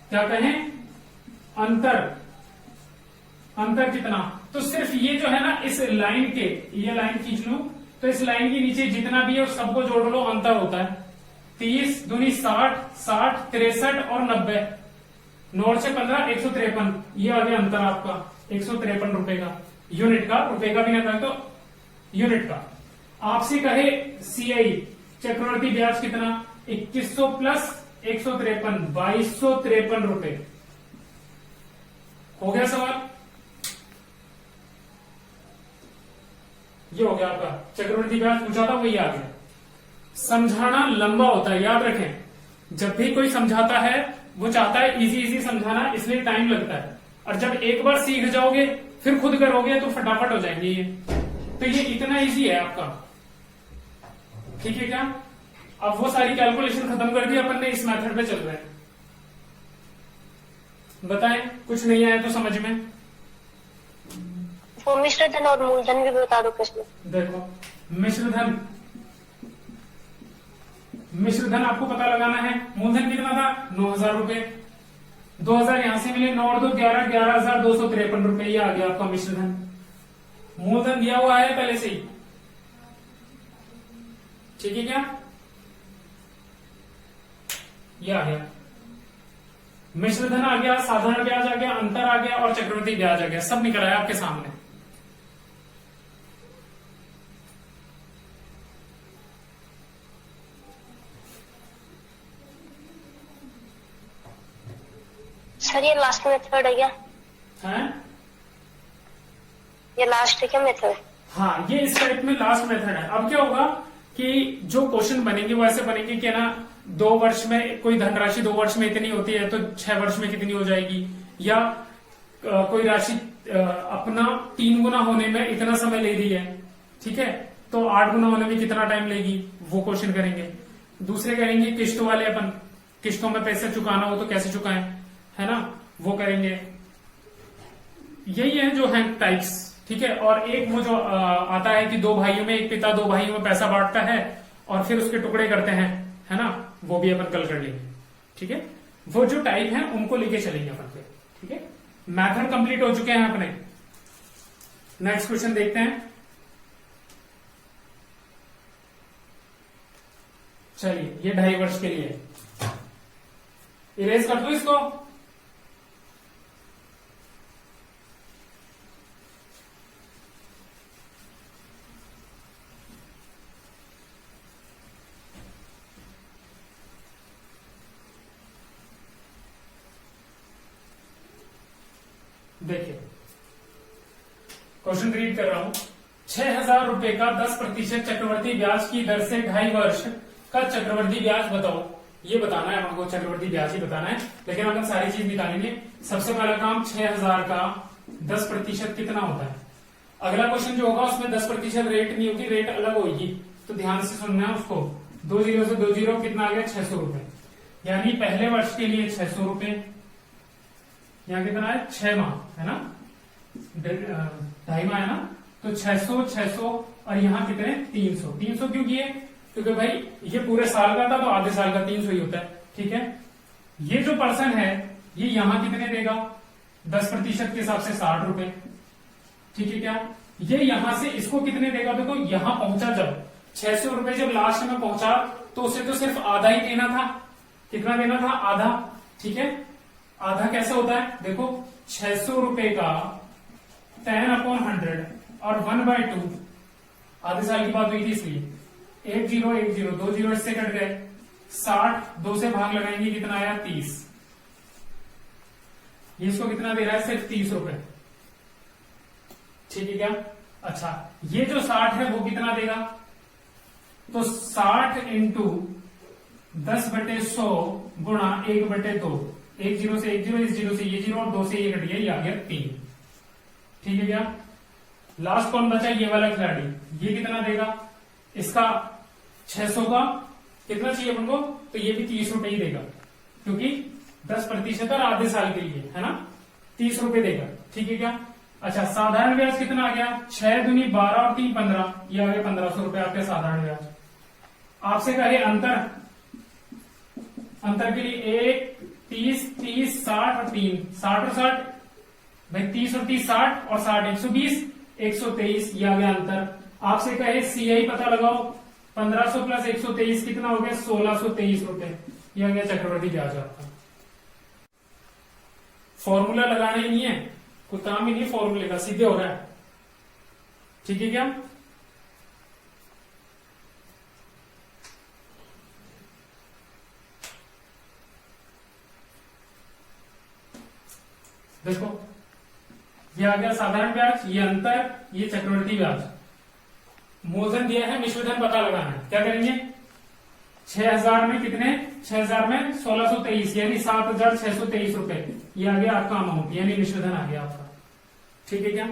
क्या कहें अंतर, अंतर कितना, तो सिर्फ ये जो है ना इस लाइन के, ये लाइन खींच लूं तो इस लाइन के नीचे जितना भी है उस सबको जोड़ लो, अंतर होता है 30 दूनी 60, 60 63 और 90, 9 से 15 153, ये आ गया अंतर आपका 153 रुपए का, यूनिट का, रुपए का भी नहीं था तो यूनिट का। आपसे कहे सीआई चक्रवर्ती ब्याज कितना, 2100 प्लस 153, 2253 रुपए। हो गया सवाल, ये हो गया आपका चक्रवर्ती ब्याज पूछा था वही आ गया। समझाना लंबा होता है, याद रखें, जब भी कोई समझाता है वो चाहता है इजी इजी समझाना, इसलिए टाइम लगता है, और जब एक बार सीख जाओगे फिर खुद करोगे तो फटाफट हो जाएंगे ये। तो ये इतना इजी है आपका, ठीक है क्या। अब वो सारी कैलकुलेशन खत्म कर दी अपन ने, इस मेथड पे चल रहे हैं। बताएं कुछ नहीं आया तो समझ में। वो मिश्र धन और मूलधन भी बता दो प्रश्न। देखो मिश्र धन आपको पता लगाना है, मूलधन कितना था 9000 रुपए, 2000 यहां से मिले, 9 और 2 11, 11,253 रुपए, ये आ गया आपका मिश्र धन। मूलधन दिया हुआ है पहले से ही, ठीक है क्या, ये आ गया मिश्र धन आ गया, साधारण ब्याज आ गया, अंतर आ गया और चक्रवृद्धि ब्याज आ गया, सब निकल आया आपके सामने। सर ये लास्ट मेथड है क्या? है ये लास्ट है क्या मेथड? हाँ, ये इस टाइप में लास्ट मेथड है। अब क्या होगा कि जो क्वेश्चन बनेंगे वो ऐसे बनेंगे कि ना 2 वर्ष में कोई धनराशि 2 वर्ष में इतनी होती है तो 6 वर्ष में कितनी हो जाएगी, या कोई राशि अपना 3 गुना होने में इतना समय ले रही है, ठीक है, तो 8 गुना होने में कितना टाइम लेगी, वो क्वेश्चन करेंगे। दूसरे करेंगे किस्तों वाले, अपन किस्तों में पैसे चुकाना हो तो कैसे चुकाएं, है ना, वो करेंगे। यही है जो है टाइप्स, ठीक है। और एक वो जो आता है कि 2 भाइयों में, एक पिता 2 भाइयों में पैसा बांटता है और फिर उसके टुकड़े करते हैं, है ना, वो भी अपन कल कर लेंगे, ठीक है। वो जो टाइप है उनको लेके चलेंगे अपन फिर, ठीक है। मैथड कंप्लीट हो चुके हैं अपने। नेक्स्ट क्वेश्चन देखते हैं। चलिए, ये 2.5 वर्ष के लिए इरेज कर दो इसको। देखिए क्वेश्चन रीड कर रहा हूं। 6,000 रुपए का 10% चक्रवर्ती ब्याज की दर से 2.5 वर्ष का चक्रवर्ती ब्याज बताओ। ये बताना है हमको, चक्रवर्ती ब्याज ही बताना है, लेकिन अपन सारी चीज निकालेंगे। सबसे पहला काम 6,000 का 10% कितना होता है। अगला क्वेश्चन जो होगा उसमें 10% रेट नहीं होगी, रेट अलग होगी, तो ध्यान से सुनना है उसको। 2 जीरो से 2 जीरो कितना आ गया 600 रुपए, यानी पहले वर्ष के लिए 600 रुपए, यहाँ कितना है 6 माह है ना, 2.5 माह है ना, तो 600 600 और यहाँ कितने 300। 300 क्यों किए, क्योंकि भाई ये पूरे साल का था तो आधे साल का 300 ही होता है, ठीक है। ये जो पर्सन है ये यहाँ कितने देगा 10% के हिसाब से 60 रुपए, ठीक है क्या। ये यहां से इसको कितने देगा, देखो यहां पहुंचा जब 600 रुपए जब लास्ट में पहुंचा तो उसे तो सिर्फ आधा ही देना था। कितना देना था, आधा, ठीक है। आधा कैसे होता है, देखो 600 रुपए का 10/100 और 1/2, आधे साल की बात हुई थी इसलिए 1 0 1 0 2 जीरो इससे कट गए, 60 2 से भाग लगाएंगे कितना आया 30। ये इसको कितना दे रहा है, सिर्फ 30 रुपए, ठीक है क्या। अच्छा, ये जो 60 है वो कितना देगा, तो 60 इंटू 10/100 गुणा 1/2, 1 जीरो से 1 जीरो, इस जीरो से ये जीरो और 2 से ये कट गया, ये आ गया 3, ठीक है क्या। लास्ट कौन बचा, ये वाला खिलाड़ी, ये कितना देगा, इसका 600 का कितना चाहिए अपन को, तो ये भी 30 रुपए ही देगा, क्योंकि 10% और आधे साल के लिए है ना, 30 रुपए देगा, ठीक है क्या। अच्छा, साधारण ब्याज कितना आ गया, 6 दूनी 12 और 3 15, ये आ गया 1500 रुपए आपके साधारण ब्याज। आपसे कहे अंतर, अंतर के लिए 1 30 30 60 और 3 60 और 60 भाई 30 और 30 60 और 60 120 123, ये आ गया अंतर। आपसे कहे सीआई पता लगाओ, 1500 प्लस 123 कितना हो गया 1623 रुपए, ये आ गया चक्रवर्ती ब्याज आपका। फॉर्मूला लगाना ही नहीं है, कोई काम ही नहीं है फॉर्मूले का, सीधे हो रहा है। ठीक है क्या? देखो ये आ गया साधारण ब्याज, ये अंतर, ये चक्रवर्ती ब्याज। मूलधन दिया है, मिश्रधन पता लगाना है। क्या करेंगे? 6000 में कितने, 6000 में 1623 यानी 7623 रुपए, ये आ गया आपका अमाउंट, यानी मिश्रधन आ गया आपका। ठीक है क्या?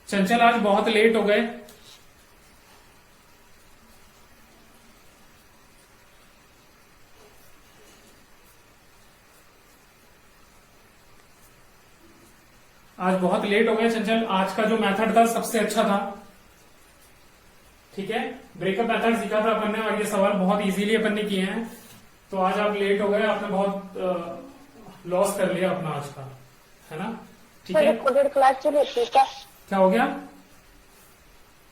चंचल आज बहुत लेट हो गए। आज बहुत लेट हो गया चंचल। आज का जो मेथड था सबसे अच्छा था। ठीक है, ब्रेकअप मेथड सीखा था अपन ने और ये सवाल बहुत इजीली अपन ने किए हैं। तो आज आप लेट हो गए, आपने बहुत लॉस कर लिया अपना आज का, है ना? ठीक है, रिकॉर्डेड क्लास चल रही है क्या हो गया?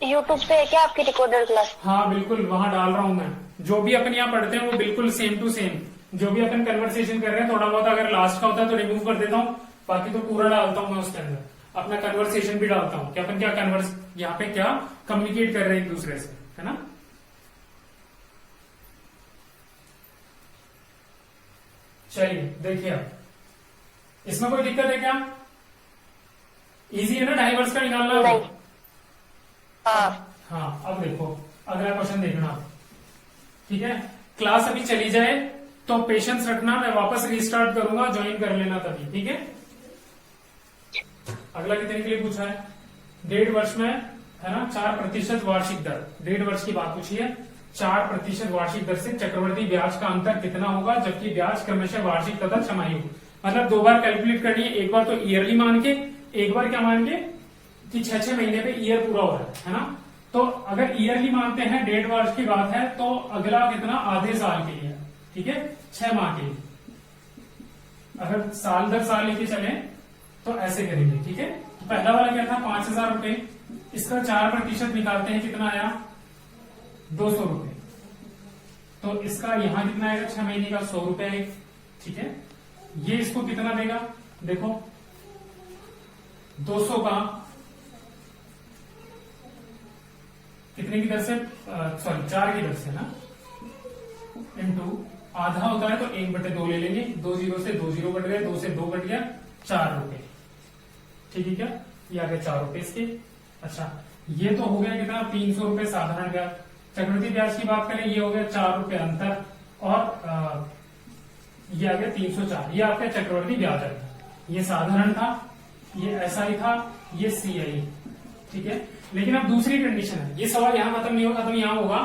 यूट्यूब पे है क्या आपकी रिकॉर्डेड क्लास? हाँ बिल्कुल, वहां डाल रहा हूं मैं। जो भी अपन यहाँ पढ़ते हैं वो बिल्कुल सेम टू सेम, जो भी अपन कन्वर्सेशन कर रहे हैं, थोड़ा बहुत अगर लास्ट का होता है तो रिमूव कर देता हूँ, बाकी तो पूरा डालता हूँ मैं उसके अंदर। अपना कन्वर्सेशन भी डालता हूँ कि अपन क्या कन्वर्स यहाँ पे क्या कम्युनिकेट कर रहे हैं एक दूसरे से, है ना? चलिए देखिए, अब इसमें कोई दिक्कत है क्या? इजी है ना 2.5 वर्ष का निकालना? नहीं। हाँ। हाँ, अब देखो अगला क्वेश्चन देखना। ठीक है, क्लास अभी चली जाए तो पेशेंस रखना, मैं वापस रिस्टार्ट करूंगा, ज्वाइन कर लेना तभी। ठीक है, अगला कितने के लिए पूछा है? 1.5 वर्ष में, है ना, 4% वार्षिक दर, 1.5 वर्ष की बात पूछी है। 4% वार्षिक दर से चक्रवर्ती ब्याज का अंतर कितना होगा, जबकि ब्याज क्रमशः वार्षिक तथा छमाही होगी। मतलब 2 बार कैलकुलेट करनी है, एक बार तो ईयरली मान के, एक बार क्या मान के कि 6-6 महीने पे ईयर पूरा हो रहा है ना? तो अगर ईयरली मानते हैं, 1.5 वर्ष की बात है, तो अगला कितना, आधे साल के लिए, ठीक है, 6 माह के लिए। अगर साल दर साल लेके चले तो ऐसे करेंगे। ठीक है, तो पहला वाला क्या था, 5000 रुपए, इसका 4% निकालते हैं, कितना आया 200 रुपए। तो इसका यहां कितना आएगा, 6 महीने का 100 रुपए आएगा। ठीक है, ये इसको कितना देगा, देखो 200 का कितने की दर से, सॉरी 4 की दर से ना, इनटू आधा होता है तो 1/2 ले लेंगे। 2 जीरो से 2 जीरो कट गए, 2 से 2 कट गया, 4 रुपए। ठीक है क्या, ये आ गए 4 रुपए इसके। अच्छा, ये तो हो गया कितना, 300 रुपए साधारण ब्याज। चक्रवृद्धि ब्याज की बात करें, ये हो गया 4 रुपए अंतर, और ये आ गया 304। ये आपका चक्रवृद्धि ब्याज है। ये साधारण था, ये एसआई था, ये सीआई। ठीक है, लेकिन अब दूसरी कंडीशन है, ये सवाल यहां खत्म नहीं होगा, खत्म यहां होगा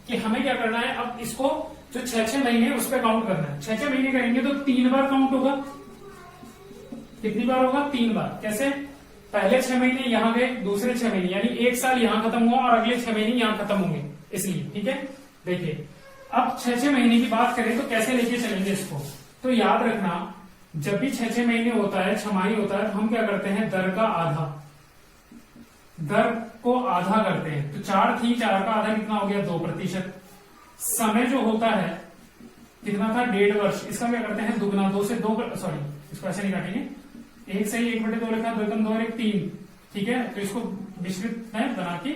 कि हमें क्या करना है, अब इसको जो 6-6 महीने उस पर काउंट करना है। 6-6 महीने करेंगे तो 3 बार काउंट होगा। कितनी बार होगा, 3 बार। कैसे, पहले 6 महीने यहां गए, दूसरे 6 महीने, यानी 1 साल यहां खत्म हुआ और अगले 6 महीने यहां खत्म होंगे, इसलिए। ठीक है, देखिए अब 6-6 महीने की बात करें तो कैसे लेके चलेंगे इसको, तो याद रखना, जब भी 6-6 महीने होता है, छमाही होता है, तो हम क्या करते हैं, दर का आधा, दर को आधा करते हैं। तो 4 थी, 4 का आधा कितना हो गया, 2%। समय जो होता है कितना था, 1.5 वर्ष, इसका क्या करते हैं, दुगना, 2 से 2, सॉरी इसको ऐसे नहीं काटेंगे, 1 से ही 1/2 लिखा, 2 एकम 2 और 1 3। ठीक है, तो इसको विस्तृत बना के,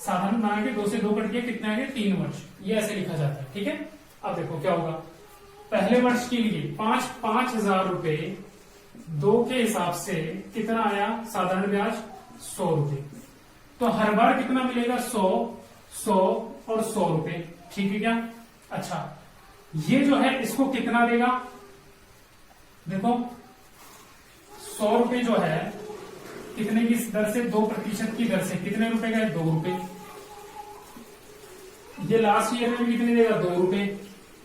साधारण बना के 2 से 2 कट के कितना है, 3 वर्ष, ये ऐसे लिखा जाता है। ठीक है, अब देखो क्या होगा, पहले वर्ष के लिए 5,000 रुपए 2 के हिसाब से कितना आया, साधारण ब्याज 100 रुपए। तो हर बार कितना मिलेगा, 100, 100 और 100 रुपए। ठीक है क्या? अच्छा, ये जो है इसको कितना देगा, देखो 100 रुपए जो है कितने की दर से, 2% की दर से, कितने रुपए का, 2 रुपए। ये लास्ट ईयर में भी कितने देगा, 2 रुपए।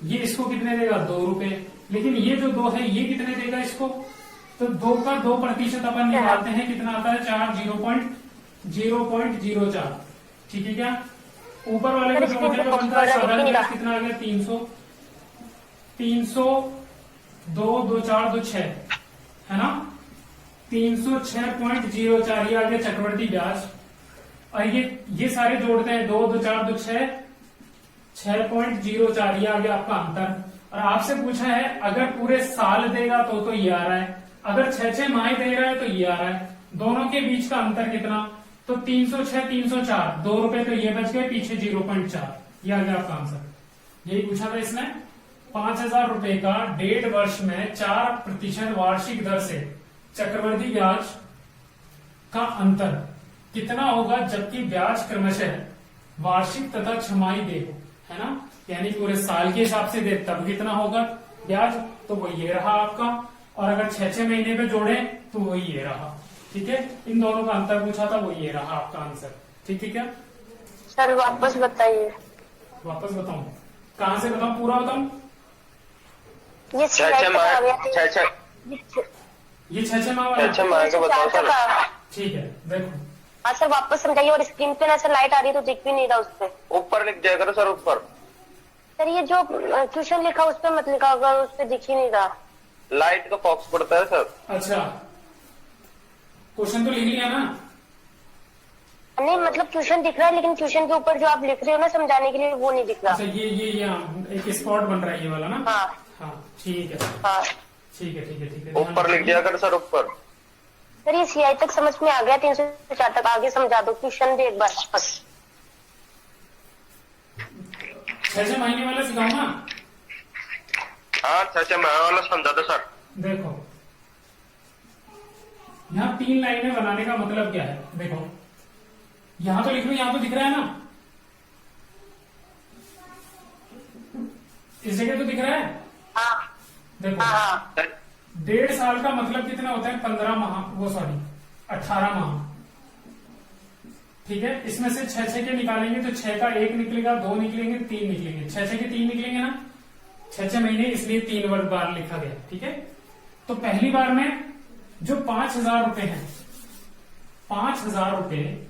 ये इसको कितने देगा, 2 रुपए। लेकिन ये जो 2 है, ये कितने देगा इसको, तो 2 का 2% अपन निकालते हैं, कितना आता है, 4, 0.04। ठीक है क्या? ऊपर वाले का जो हो जाएगा, कितना आ गया, 300। 302 2 4 2 6 है ना, 306.04 ये आ गया चक्रवर्ती ब्याज। और ये सारे जोड़ते हैं, 2 2 4 2 6 6.04 ये आ गया आपका अंतर। और आपसे पूछा है अगर पूरे साल देगा तो ये आ रहा है, अगर 6 माह दे रहा है तो ये आ रहा है, दोनों के बीच का अंतर कितना, तो 306 304, 2 रुपए तो ये बच गए, पीछे 0.4 ये आ गया आपका आंसर। यही पूछा था इसने। 5,000 रुपए का 1.5 वर्ष में 4% वार्षिक दर से चक्रवर्ती ब्याज का अंतर कितना होगा जबकि ब्याज क्रमशः वार्षिक तथा छमाही दे हो, है ना, यानी पूरे साल के हिसाब से दे तब कितना होगा ब्याज, तो वो ये रहा आपका। और अगर 6 महीने पे जोड़े तो वो ये रहा। ठीक है, इन दोनों का अंतर पूछा था, वो ये रहा आपका आंसर। ठीक है क्या सर वापस बताइए। वापस बताऊं, कहां से बताऊं, पूरा बताऊं? ये 6 माह आ गया। 6 ये 6 माह वाला। 6 माह का बताओ सर। ठीक है देखो, हाँ सर वापस समझाइए। और स्क्रीन पे ना सर लाइट आ रही है तो दिख भी नहीं रहा उस पे। ऊपर लिख दिया करो सर, ऊपर। सर ये जो ट्यूशन लिखा उस पे मत लिखा, अगर उस पे दिख ही नहीं रहा। लाइट का फॉक्स पड़ता है सर। अच्छा क्वेश्चन तो लिख लिया ना? नहीं मतलब ट्यूशन दिख रहा है, लेकिन ट्यूशन के ऊपर जो आप लिख रहे हो ना समझाने के लिए, वो नहीं दिख रहा। अच्छा ये एक स्पॉट बन रहा है ये वाला ना? हाँ हाँ ठीक है हाँ ठीक है ठीक है ठीक है, ऊपर लिख दिया कर सर, ऊपर। सर ये CI तक समझ में आ गया, 304 तक आगे समझा दो। ट्यूशन भी एक बार बस। 6 महीने वाला सिखाऊं ना? हाँ 6 माह वाला समझा दो सर। देखो यहाँ 3 लाइनें बनाने का मतलब क्या है, देखो यहां तो लिख लो, यहां तो दिख रहा है ना, इस जगह तो दिख रहा है। हाँ देखो हाँ 1.5 साल का मतलब कितना होता है, 15 माह, वो सॉरी 18 माह। ठीक है, इसमें से 6 के निकालेंगे तो 6 का 1 निकलेगा, 2 निकलेंगे, 3 निकलेंगे, 6 के 3 निकलेंगे ना, 6 महीने, इसलिए 3 बार लिखा गया। ठीक है, तो पहली बार में जो 5,000 रुपए है, 5,000 रुपए,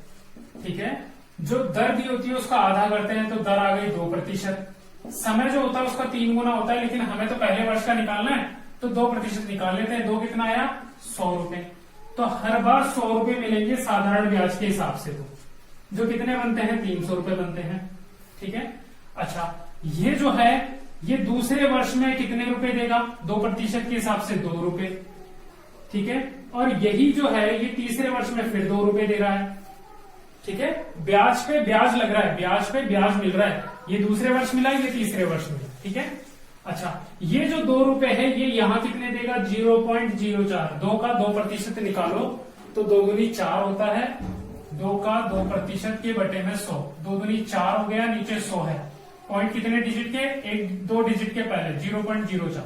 ठीक है, जो दर दी होती है उसका आधा करते हैं तो दर आ गई 2%। समय जो होता है उसका 3 गुना होता है, लेकिन हमें तो पहले वर्ष का निकालना है तो 2% निकाल लेते हैं। 2 कितना आया, 100 रुपए। तो हर बार 100 रुपए मिलेंगे साधारण ब्याज के हिसाब से, तो जो कितने बनते हैं, 300 रुपए बनते हैं। ठीक है, अच्छा ये जो है ये दूसरे वर्ष में कितने रुपए देगा, 2% के हिसाब से 2 रुपए। ठीक है, और यही जो है ये तीसरे वर्ष में फिर 2 रुपए दे रहा है। ठीक है, ब्याज पे ब्याज लग रहा है, ब्याज पे ब्याज मिल रहा है, ये दूसरे वर्ष मिला, ये तीसरे वर्ष में। ठीक है, अच्छा ये जो 2 रुपए है ये यहां कितने देगा, 0.04। 2 का 2% निकालो तो 2 दूनी 4 होता है, 2 का 2% के बटे में 100, 2 दूनी 4 हो गया, नीचे 100 है। पॉइंट कितने डिजिट के, 1-2 डिजिट के पहले 0.04,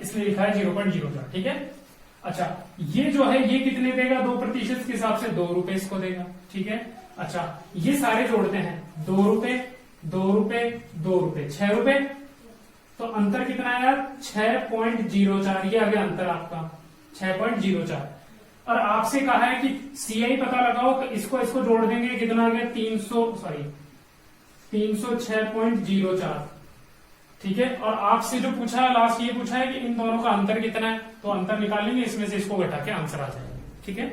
इसलिए लिखा है 0.04। ठीक है, अच्छा ये जो है ये कितने देगा, 2% के हिसाब से 2 रुपए इसको देगा। ठीक है, अच्छा ये सारे जोड़ते हैं, 2 रुपए 2 रुपए 2 रुपए 6 रुपए, तो अंतर कितना आया, 6.04, ये आ गया अंतर आपका 6.04। और आपसे कहा है कि CI पता लगाओ, तो इसको जोड़ देंगे, कितना आ गया, 306.04। ठीक है, और आपसे जो पूछा है लास्ट, ये पूछा है कि इन दोनों का अंतर कितना है, तो अंतर निकाल लेंगे, इसमें से इसको घटा के आंसर आ जाएगा। ठीक है,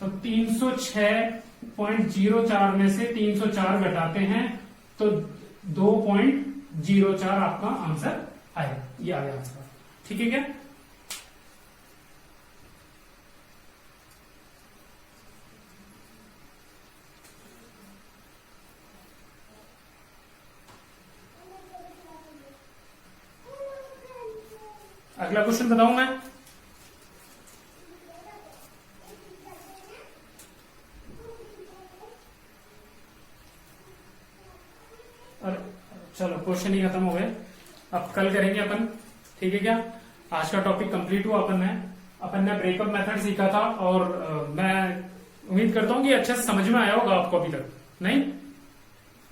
तो 306.04 में से 304 घटाते हैं तो 2.04 आपका आंसर आएगा, ये आ गया आंसर। ठीक है क्या, अगला क्वेश्चन बताऊं मैं? और चलो क्वेश्चन ही खत्म हो गए, अब कल करेंगे अपन। ठीक है क्या, आज का टॉपिक कंप्लीट हुआ। अपन ने ब्रेकअप मेथड सीखा था, और मैं उम्मीद करता हूं कि अच्छे से समझ में आया होगा आपको अभी तक, नहीं?